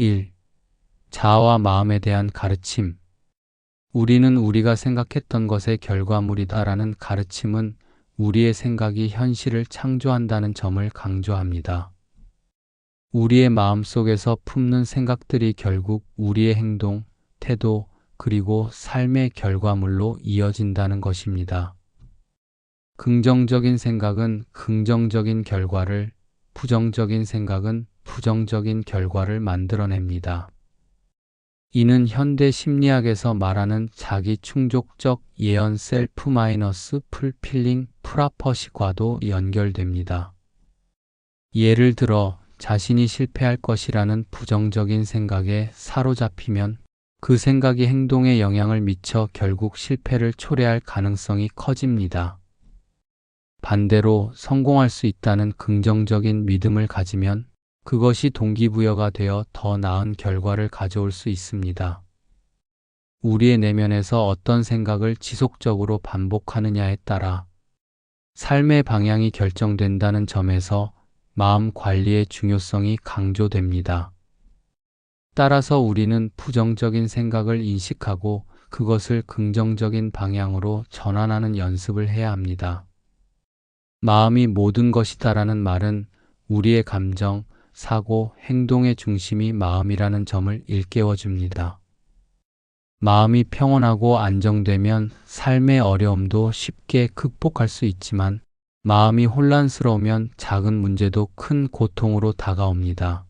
1. 자아와 마음에 대한 가르침. 우리는 우리가 생각했던 것의 결과물이다라는 가르침은 우리의 생각이 현실을 창조한다는 점을 강조합니다. 우리의 마음속에서 품는 생각들이 결국 우리의 행동, 태도, 그리고 삶의 결과물로 이어진다는 것입니다. 긍정적인 생각은 긍정적인 결과를, 부정적인 생각은 부정적인 결과를 만들어냅니다. 이는 현대 심리학에서 말하는 자기 충족적 예언 셀프-풀필링 프라퍼시과도 연결됩니다. 예를 들어 자신이 실패할 것이라는 부정적인 생각에 사로잡히면 그 생각이 행동에 영향을 미쳐 결국 실패를 초래할 가능성이 커집니다. 반대로 성공할 수 있다는 긍정적인 믿음을 가지면 그것이 동기부여가 되어 더 나은 결과를 가져올 수 있습니다. 우리의 내면에서 어떤 생각을 지속적으로 반복하느냐에 따라 삶의 방향이 결정된다는 점에서 마음 관리의 중요성이 강조됩니다. 따라서 우리는 부정적인 생각을 인식하고 그것을 긍정적인 방향으로 전환하는 연습을 해야 합니다. 마음이 모든 것이다라는 말은 우리의 감정, 사고, 행동의 중심이 마음이라는 점을 일깨워줍니다. 마음이 평온하고 안정되면 삶의 어려움도 쉽게 극복할 수 있지만 마음이 혼란스러우면 작은 문제도 큰 고통으로 다가옵니다.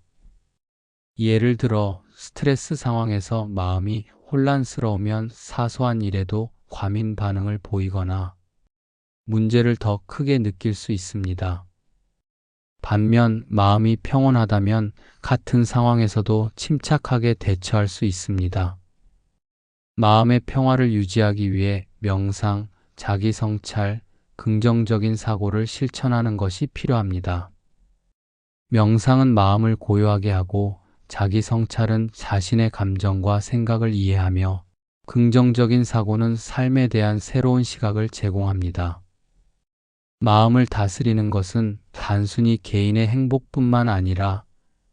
예를 들어 스트레스 상황에서 마음이 혼란스러우면 사소한 일에도 과민 반응을 보이거나 문제를 더 크게 느낄 수 있습니다. 반면 마음이 평온하다면 같은 상황에서도 침착하게 대처할 수 있습니다. 마음의 평화를 유지하기 위해 명상, 자기 성찰, 긍정적인 사고를 실천하는 것이 필요합니다. 명상은 마음을 고요하게 하고 자기 성찰은 자신의 감정과 생각을 이해하며 긍정적인 사고는 삶에 대한 새로운 시각을 제공합니다. 마음을 다스리는 것은 단순히 개인의 행복뿐만 아니라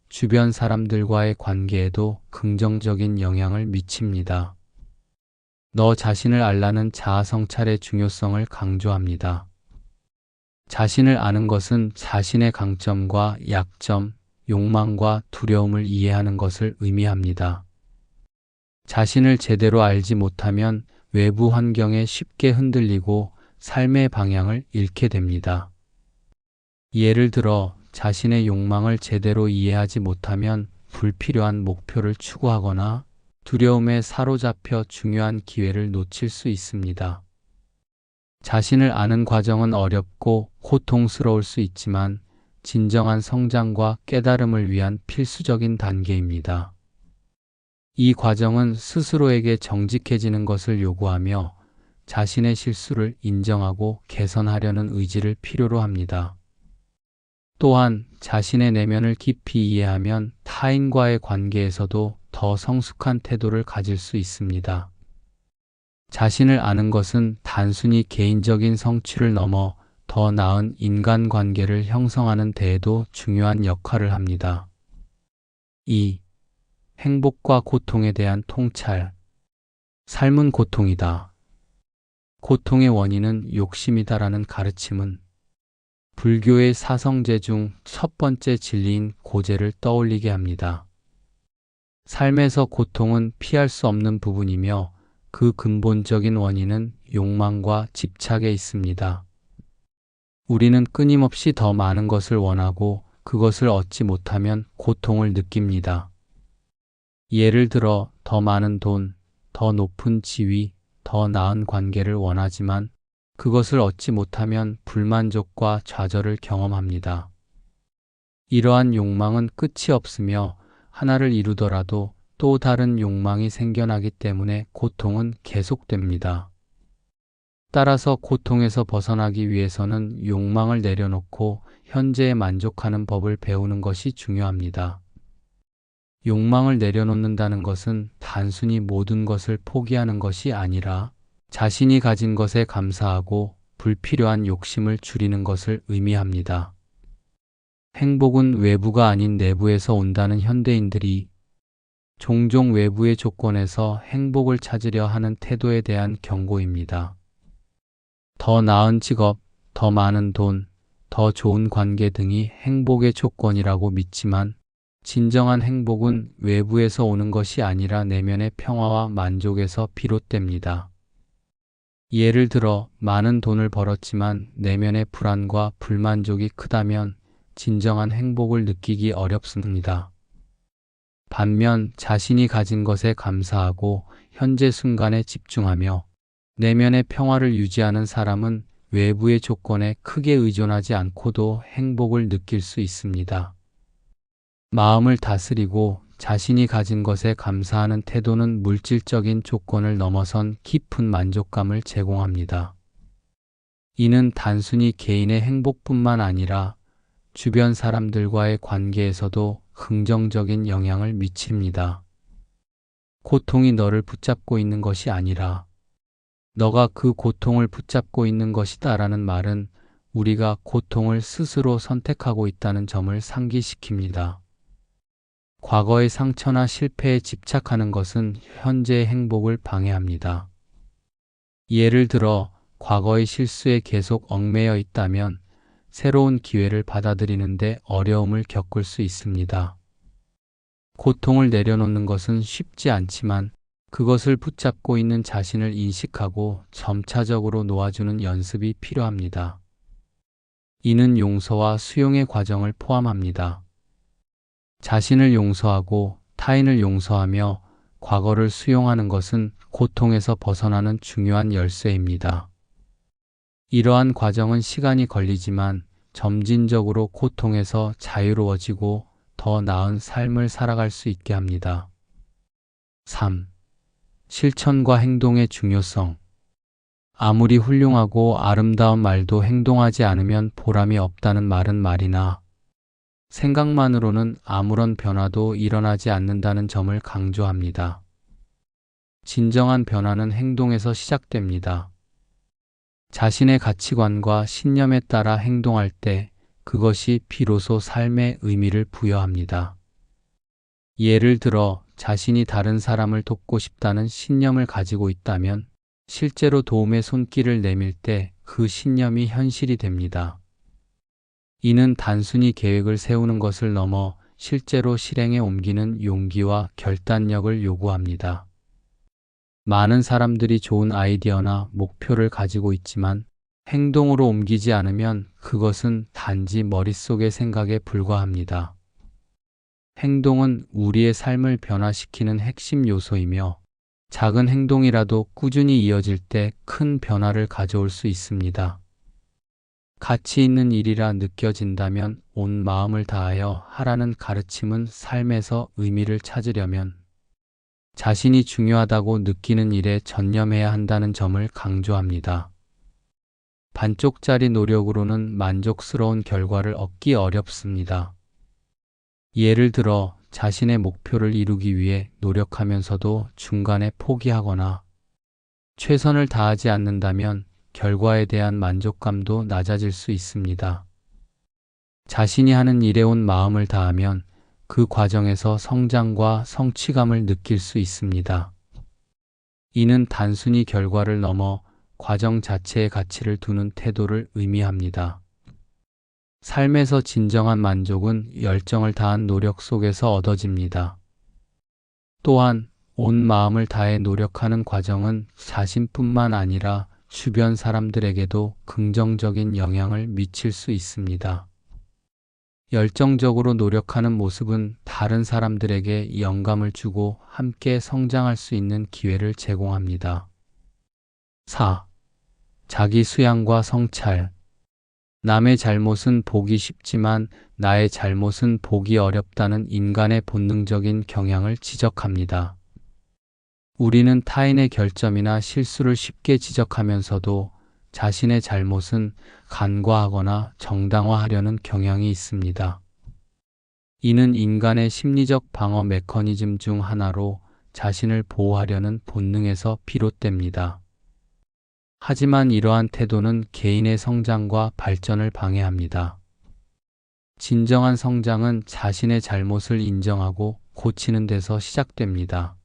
주변 사람들과의 관계에도 긍정적인 영향을 미칩니다. 너 자신을 알라는 자아 성찰의 중요성을 강조합니다. 자신을 아는 것은 자신의 강점과 약점, 욕망과 두려움을 이해하는 것을 의미합니다. 자신을 제대로 알지 못하면 외부 환경에 쉽게 흔들리고 삶의 방향을 잃게 됩니다. 예를 들어 자신의 욕망을 제대로 이해하지 못하면 불필요한 목표를 추구하거나 두려움에 사로잡혀 중요한 기회를 놓칠 수 있습니다. 자신을 아는 과정은 어렵고 고통스러울 수 있지만 진정한 성장과 깨달음을 위한 필수적인 단계입니다. 이 과정은 스스로에게 정직해지는 것을 요구하며 자신의 실수를 인정하고 개선하려는 의지를 필요로 합니다. 또한 자신의 내면을 깊이 이해하면 타인과의 관계에서도 더 성숙한 태도를 가질 수 있습니다. 자신을 아는 것은 단순히 개인적인 성취를 넘어 더 나은 인간관계를 형성하는 데에도 중요한 역할을 합니다. 2. 행복과 고통에 대한 통찰. 삶은 고통이다. 고통의 원인은 욕심이다라는 가르침은 불교의 사성제 중 첫 번째 진리인 고제를 떠올리게 합니다. 삶에서 고통은 피할 수 없는 부분이며 그 근본적인 원인은 욕망과 집착에 있습니다. 우리는 끊임없이 더 많은 것을 원하고 그것을 얻지 못하면 고통을 느낍니다. 예를 들어 더 많은 돈, 더 높은 지위, 더 나은 관계를 원하지만 그것을 얻지 못하면 불만족과 좌절을 경험합니다. 이러한 욕망은 끝이 없으며 하나를 이루더라도 또 다른 욕망이 생겨나기 때문에 고통은 계속됩니다. 따라서 고통에서 벗어나기 위해서는 욕망을 내려놓고 현재에 만족하는 법을 배우는 것이 중요합니다. 욕망을 내려놓는다는 것은 단순히 모든 것을 포기하는 것이 아니라 자신이 가진 것에 감사하고 불필요한 욕심을 줄이는 것을 의미합니다. 행복은 외부가 아닌 내부에서 온다는 현대인들이 종종 외부의 조건에서 행복을 찾으려 하는 태도에 대한 경고입니다. 더 나은 직업, 더 많은 돈, 더 좋은 관계 등이 행복의 조건이라고 믿지만 진정한 행복은 외부에서 오는 것이 아니라 내면의 평화와 만족에서 비롯됩니다. 예를 들어 많은 돈을 벌었지만 내면의 불안과 불만족이 크다면 진정한 행복을 느끼기 어렵습니다. 반면 자신이 가진 것에 감사하고 현재 순간에 집중하며 내면의 평화를 유지하는 사람은 외부의 조건에 크게 의존하지 않고도 행복을 느낄 수 있습니다. 마음을 다스리고 자신이 가진 것에 감사하는 태도는 물질적인 조건을 넘어선 깊은 만족감을 제공합니다. 이는 단순히 개인의 행복뿐만 아니라 주변 사람들과의 관계에서도 긍정적인 영향을 미칩니다. 고통이 너를 붙잡고 있는 것이 아니라 너가 그 고통을 붙잡고 있는 것이다라는 말은 우리가 고통을 스스로 선택하고 있다는 점을 상기시킵니다. 과거의 상처나 실패에 집착하는 것은 현재의 행복을 방해합니다. 예를 들어 과거의 실수에 계속 얽매여 있다면 새로운 기회를 받아들이는데 어려움을 겪을 수 있습니다. 고통을 내려놓는 것은 쉽지 않지만 그것을 붙잡고 있는 자신을 인식하고 점차적으로 놓아주는 연습이 필요합니다. 이는 용서와 수용의 과정을 포함합니다. 자신을 용서하고 타인을 용서하며 과거를 수용하는 것은 고통에서 벗어나는 중요한 열쇠입니다. 이러한 과정은 시간이 걸리지만 점진적으로 고통에서 자유로워지고 더 나은 삶을 살아갈 수 있게 합니다. 3. 실천과 행동의 중요성. 아무리 훌륭하고 아름다운 말도 행동하지 않으면 보람이 없다는 말은 말이나 생각만으로는 아무런 변화도 일어나지 않는다는 점을 강조합니다. 진정한 변화는 행동에서 시작됩니다. 자신의 가치관과 신념에 따라 행동할 때 그것이 비로소 삶의 의미를 부여합니다. 예를 들어 자신이 다른 사람을 돕고 싶다는 신념을 가지고 있다면 실제로 도움의 손길을 내밀 때 그 신념이 현실이 됩니다. 이는 단순히 계획을 세우는 것을 넘어 실제로 실행에 옮기는 용기와 결단력을 요구합니다. 많은 사람들이 좋은 아이디어나 목표를 가지고 있지만 행동으로 옮기지 않으면 그것은 단지 머릿속의 생각에 불과합니다. 행동은 우리의 삶을 변화시키는 핵심 요소이며 작은 행동이라도 꾸준히 이어질 때 큰 변화를 가져올 수 있습니다. 가치 있는 일이라 느껴진다면 온 마음을 다하여 하라는 가르침은 삶에서 의미를 찾으려면 자신이 중요하다고 느끼는 일에 전념해야 한다는 점을 강조합니다. 반쪽짜리 노력으로는 만족스러운 결과를 얻기 어렵습니다. 예를 들어 자신의 목표를 이루기 위해 노력하면서도 중간에 포기하거나 최선을 다하지 않는다면 결과에 대한 만족감도 낮아질 수 있습니다. 자신이 하는 일에 온 마음을 다하면 그 과정에서 성장과 성취감을 느낄 수 있습니다. 이는 단순히 결과를 넘어 과정 자체에 가치를 두는 태도를 의미합니다. 삶에서 진정한 만족은 열정을 다한 노력 속에서 얻어집니다. 또한 온 마음을 다해 노력하는 과정은 자신뿐만 아니라 주변 사람들에게도 긍정적인 영향을 미칠 수 있습니다. 열정적으로 노력하는 모습은 다른 사람들에게 영감을 주고 함께 성장할 수 있는 기회를 제공합니다. 4. 자기 수양과 성찰. 남의 잘못은 보기 쉽지만 나의 잘못은 보기 어렵다는 인간의 본능적인 경향을 지적합니다. 우리는 타인의 결점이나 실수를 쉽게 지적하면서도 자신의 잘못은 간과하거나 정당화하려는 경향이 있습니다. 이는 인간의 심리적 방어 메커니즘 중 하나로 자신을 보호하려는 본능에서 비롯됩니다. 하지만 이러한 태도는 개인의 성장과 발전을 방해합니다. 진정한 성장은 자신의 잘못을 인정하고 고치는 데서 시작됩니다.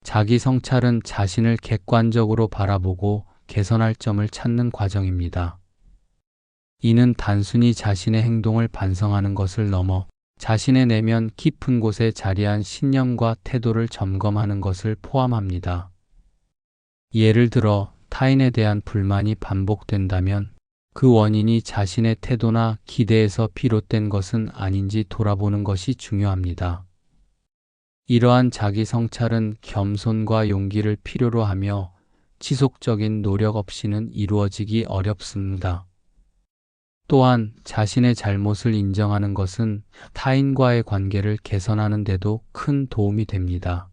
자기 성찰은 자신을 객관적으로 바라보고 개선할 점을 찾는 과정입니다. 이는 단순히 자신의 행동을 반성하는 것을 넘어 자신의 내면 깊은 곳에 자리한 신념과 태도를 점검하는 것을 포함합니다. 예를 들어 타인에 대한 불만이 반복된다면 그 원인이 자신의 태도나 기대에서 비롯된 것은 아닌지 돌아보는 것이 중요합니다. 이러한 자기 성찰은 겸손과 용기를 필요로 하며 지속적인 노력 없이는 이루어지기 어렵습니다. 또한 자신의 잘못을 인정하는 것은 타인과의 관계를 개선하는 데도 큰 도움이 됩니다.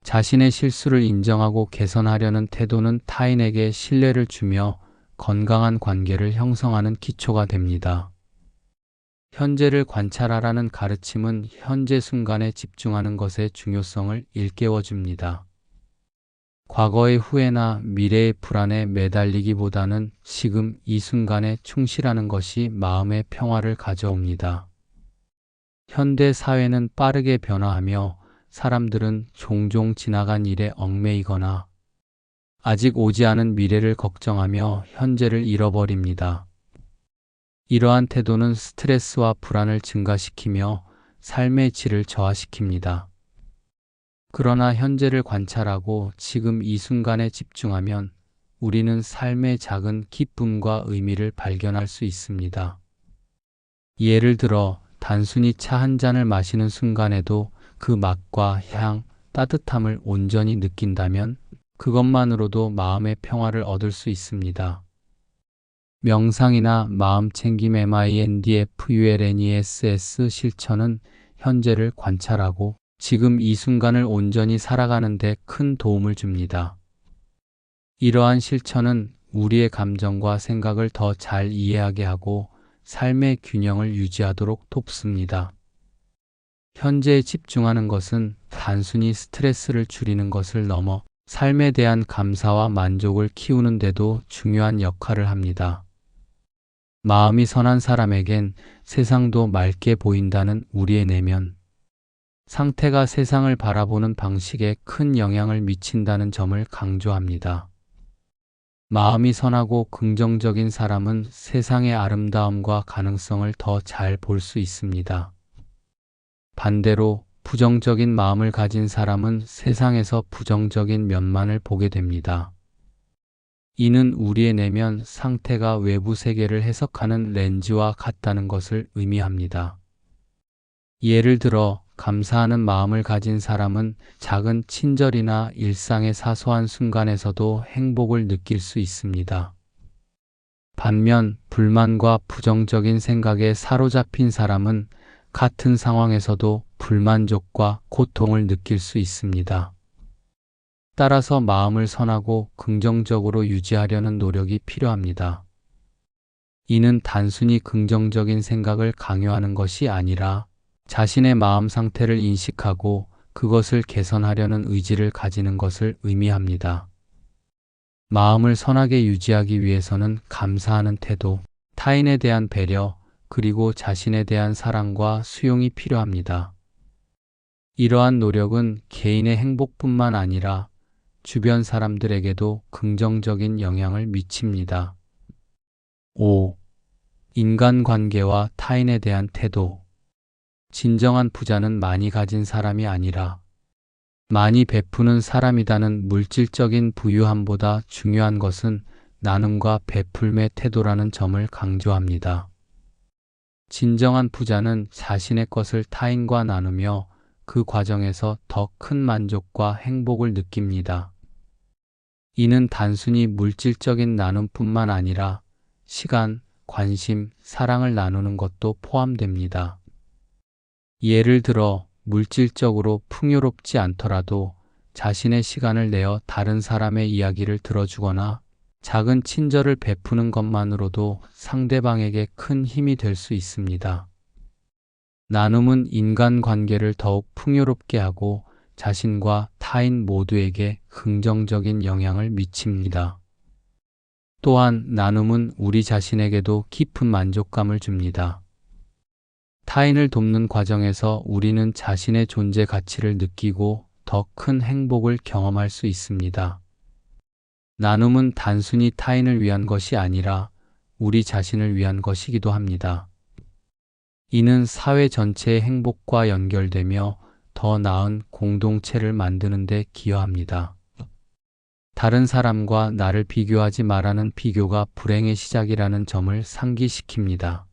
자신의 실수를 인정하고 개선하려는 태도는 타인에게 신뢰를 주며 건강한 관계를 형성하는 기초가 됩니다. 현재를 관찰하라는 가르침은 현재 순간에 집중하는 것의 중요성을 일깨워줍니다. 과거의 후회나 미래의 불안에 매달리기보다는 지금 이 순간에 충실하는 것이 마음의 평화를 가져옵니다. 현대 사회는 빠르게 변화하며 사람들은 종종 지나간 일에 얽매이거나 아직 오지 않은 미래를 걱정하며 현재를 잃어버립니다. 이러한 태도는 스트레스와 불안을 증가시키며 삶의 질을 저하시킵니다. 그러나 현재를 관찰하고 지금 이 순간에 집중하면 우리는 삶의 작은 기쁨과 의미를 발견할 수 있습니다. 예를 들어 단순히 차 한 잔을 마시는 순간에도 그 맛과 향, 따뜻함을 온전히 느낀다면 그것만으로도 마음의 평화를 얻을 수 있습니다. 명상이나 마음챙김 mindfulness 실천은 현재를 관찰하고 지금 이 순간을 온전히 살아가는 데 큰 도움을 줍니다. 이러한 실천은 우리의 감정과 생각을 더 잘 이해하게 하고 삶의 균형을 유지하도록 돕습니다. 현재에 집중하는 것은 단순히 스트레스를 줄이는 것을 넘어 삶에 대한 감사와 만족을 키우는 데도 중요한 역할을 합니다. 마음이 선한 사람에겐 세상도 맑게 보인다는 우리의 내면 상태가 세상을 바라보는 방식에 큰 영향을 미친다는 점을 강조합니다. 마음이 선하고 긍정적인 사람은 세상의 아름다움과 가능성을 더 잘 볼 수 있습니다. 반대로 부정적인 마음을 가진 사람은 세상에서 부정적인 면만을 보게 됩니다. 이는 우리의 내면 상태가 외부 세계를 해석하는 렌즈와 같다는 것을 의미합니다. 예를 들어 감사하는 마음을 가진 사람은 작은 친절이나 일상의 사소한 순간에서도 행복을 느낄 수 있습니다. 반면 불만과 부정적인 생각에 사로잡힌 사람은 같은 상황에서도 불만족과 고통을 느낄 수 있습니다. 따라서 마음을 선하고 긍정적으로 유지하려는 노력이 필요합니다. 이는 단순히 긍정적인 생각을 강요하는 것이 아니라 자신의 마음 상태를 인식하고 그것을 개선하려는 의지를 가지는 것을 의미합니다. 마음을 선하게 유지하기 위해서는 감사하는 태도, 타인에 대한 배려, 그리고 자신에 대한 사랑과 수용이 필요합니다. 이러한 노력은 개인의 행복뿐만 아니라 주변 사람들에게도 긍정적인 영향을 미칩니다. 5. 인간관계와 타인에 대한 태도. 진정한 부자는 많이 가진 사람이 아니라 많이 베푸는 사람이다는 물질적인 부유함보다 중요한 것은 나눔과 베풀매 태도라는 점을 강조합니다. 진정한 부자는 자신의 것을 타인과 나누며 그 과정에서 더 큰 만족과 행복을 느낍니다. 이는 단순히 물질적인 나눔뿐만 아니라 시간, 관심, 사랑을 나누는 것도 포함됩니다. 예를 들어 물질적으로 풍요롭지 않더라도 자신의 시간을 내어 다른 사람의 이야기를 들어주거나 작은 친절을 베푸는 것만으로도 상대방에게 큰 힘이 될 수 있습니다. 나눔은 인간관계를 더욱 풍요롭게 하고 자신과 타인 모두에게 긍정적인 영향을 미칩니다. 또한 나눔은 우리 자신에게도 깊은 만족감을 줍니다. 타인을 돕는 과정에서 우리는 자신의 존재 가치를 느끼고 더 큰 행복을 경험할 수 있습니다. 나눔은 단순히 타인을 위한 것이 아니라 우리 자신을 위한 것이기도 합니다. 이는 사회 전체의 행복과 연결되며 더 나은 공동체를 만드는 데 기여합니다. 다른 사람과 나를 비교하지 말라는 비교가 불행의 시작이라는 점을 상기시킵니다.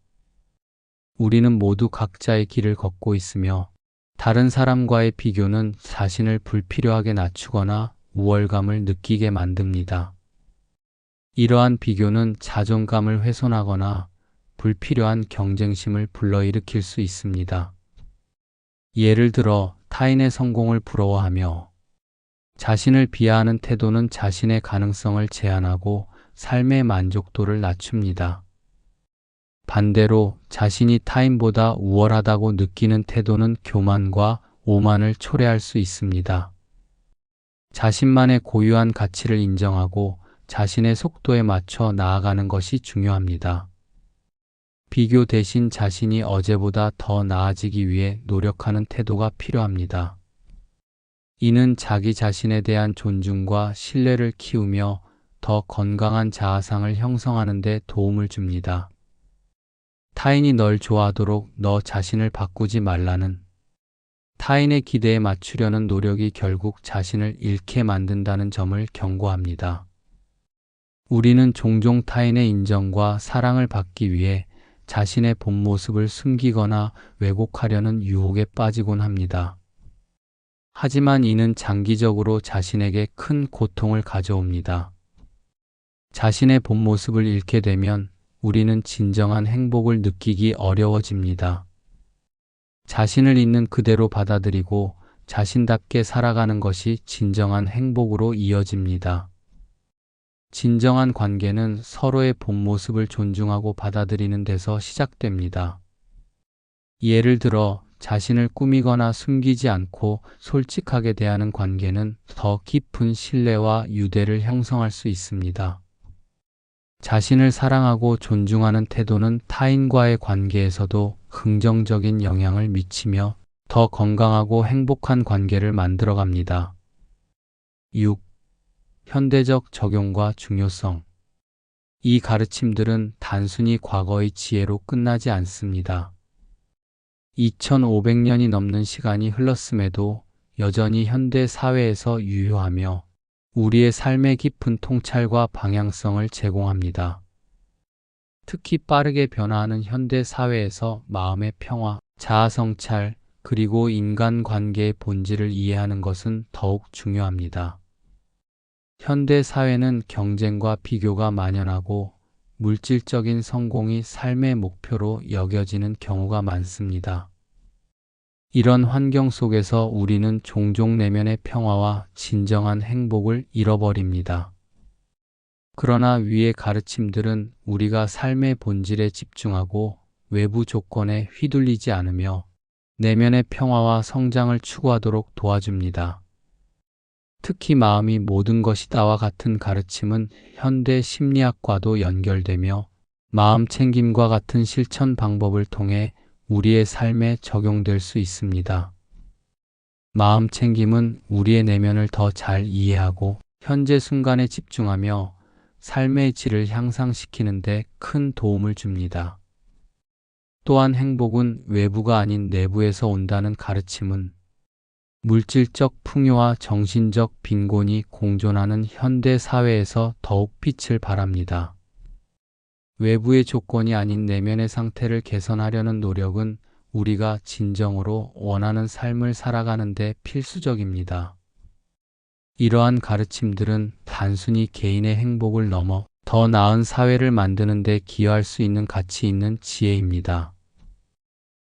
우리는 모두 각자의 길을 걷고 있으며 다른 사람과의 비교는 자신을 불필요하게 낮추거나 우월감을 느끼게 만듭니다. 이러한 비교는 자존감을 훼손하거나 불필요한 경쟁심을 불러일으킬 수 있습니다. 예를 들어 타인의 성공을 부러워하며 자신을 비하하는 태도는 자신의 가능성을 제한하고 삶의 만족도를 낮춥니다. 반대로 자신이 타인보다 우월하다고 느끼는 태도는 교만과 오만을 초래할 수 있습니다. 자신만의 고유한 가치를 인정하고 자신의 속도에 맞춰 나아가는 것이 중요합니다. 비교 대신 자신이 어제보다 더 나아지기 위해 노력하는 태도가 필요합니다. 이는 자기 자신에 대한 존중과 신뢰를 키우며 더 건강한 자아상을 형성하는 데 도움을 줍니다. 타인이 널 좋아하도록 너 자신을 바꾸지 말라는 타인의 기대에 맞추려는 노력이 결국 자신을 잃게 만든다는 점을 경고합니다. 우리는 종종 타인의 인정과 사랑을 받기 위해 자신의 본 모습을 숨기거나 왜곡하려는 유혹에 빠지곤 합니다. 하지만 이는 장기적으로 자신에게 큰 고통을 가져옵니다. 자신의 본 모습을 잃게 되면 우리는 진정한 행복을 느끼기 어려워집니다. 자신을 있는 그대로 받아들이고 자신답게 살아가는 것이 진정한 행복으로 이어집니다. 진정한 관계는 서로의 본 모습을 존중하고 받아들이는 데서 시작됩니다. 예를 들어 자신을 꾸미거나 숨기지 않고 솔직하게 대하는 관계는 더 깊은 신뢰와 유대를 형성할 수 있습니다. 자신을 사랑하고 존중하는 태도는 타인과의 관계에서도 긍정적인 영향을 미치며 더 건강하고 행복한 관계를 만들어갑니다. 6. 현대적 적용과 중요성. 이 가르침들은 단순히 과거의 지혜로 끝나지 않습니다. 2500년이 넘는 시간이 흘렀음에도 여전히 현대 사회에서 유효하며 우리의 삶의 깊은 통찰과 방향성을 제공합니다. 특히 빠르게 변화하는 현대 사회에서 마음의 평화, 자아 성찰, 그리고 인간관계의 본질을 이해하는 것은 더욱 중요합니다. 현대 사회는 경쟁과 비교가 만연하고 물질적인 성공이 삶의 목표로 여겨지는 경우가 많습니다. 이런 환경 속에서 우리는 종종 내면의 평화와 진정한 행복을 잃어버립니다. 그러나 위의 가르침들은 우리가 삶의 본질에 집중하고 외부 조건에 휘둘리지 않으며 내면의 평화와 성장을 추구하도록 도와줍니다. 특히 마음이 모든 것이다와 같은 가르침은 현대 심리학과도 연결되며 마음 챙김과 같은 실천 방법을 통해 우리의 삶에 적용될 수 있습니다. 마음 챙김은 우리의 내면을 더 잘 이해하고 현재 순간에 집중하며 삶의 질을 향상시키는 데 큰 도움을 줍니다. 또한 행복은 외부가 아닌 내부에서 온다는 가르침은 물질적 풍요와 정신적 빈곤이 공존하는 현대 사회에서 더욱 빛을 발합니다. 외부의 조건이 아닌 내면의 상태를 개선하려는 노력은 우리가 진정으로 원하는 삶을 살아가는 데 필수적입니다. 이러한 가르침들은 단순히 개인의 행복을 넘어 더 나은 사회를 만드는 데 기여할 수 있는 가치 있는 지혜입니다.